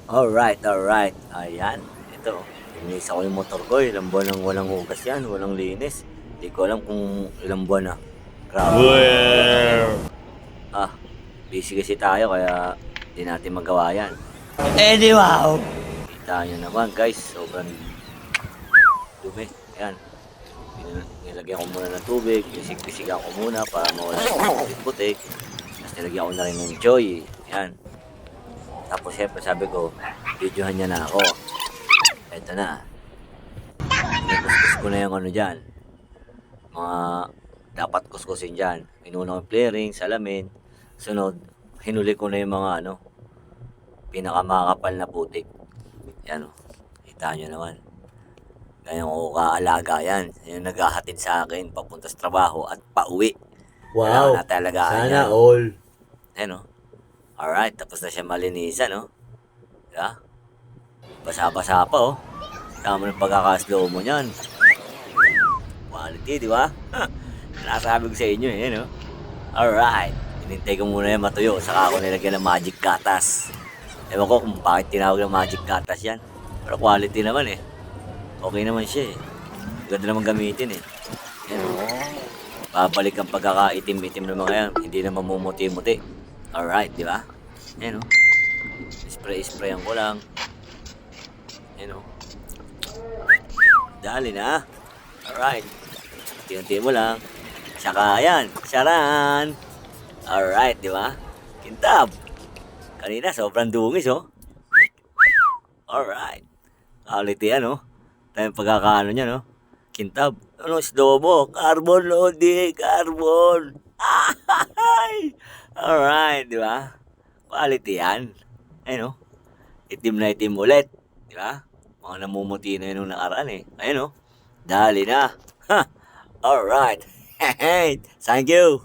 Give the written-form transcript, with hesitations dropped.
Alright. Ayan, ito. Linis ako yung motor ko. Ilang buwan nang walang hugas yan, walang linis. Hindi ko alam kung ilang buwan na. Grabe. Ah, busy kasi tayo kaya hindi natin magawa yan. Anyhow, kita nyo naman guys, sobrang dumi. Ayan, nilagyan ko muna ng tubig, pisig-pisigan ko muna para mawala yung putik. Tapos nilagyan ko na rin ng joy. Ayan. Tapos syempre sabi ko, videohan niya na ako. Eto na. Kuskus ko na yung ano dyan. Mga dapat kuskusin dyan. Inuna ko yung flaring, salamin. Sunod, hinuli ko na yung mga pinakamakapal na putik. Yan o. Kita nyo naman. Ganyan ko kaalaga yan. Yung naghahatid sa akin papunta sa trabaho at pauwi. Wow. Na talaga Sana yan. all. Ayan o. Alright, tapos na siya malinisan, no? Diba? Basa-basa pa, oh. Tama ng pagkakaslow mo niyan. Quality, di ba? Nasabi ko sa inyo, eh, no? Alright. Inintay ko muna yan matuyo, saka ako nilagyan ng magic gatas. Ewan ko kung bakit tinawag ng magic gatas yan. Pero quality naman, eh. Okay naman siya, eh. Ganda naman gamitin, eh. Yan, oh. Babalik ang pagkakaitim-itim ng mga yan. Hindi na mamumuti-muti. Alright, di ba? Ayan o. Sprayan ko lang. Ayan o. Dali na. Alright. Tinti mo lang. Saka yan. Saran. Alright, di ba? Kintab. Kanina, sobrang dungis, oh. Alright. Quality yan, oh. Tayong pagkakaano niya, no? Kintab. Ano, isdobo? Carbon, Lodi. Carbon. Alright, di ba? Quality yan. Ayun, oh. Itim na itim ulit. Di ba? Mga namumuti na yun nung nakaraan, eh. Ayun, oh. Dali na. Ha! Alright. Thank you.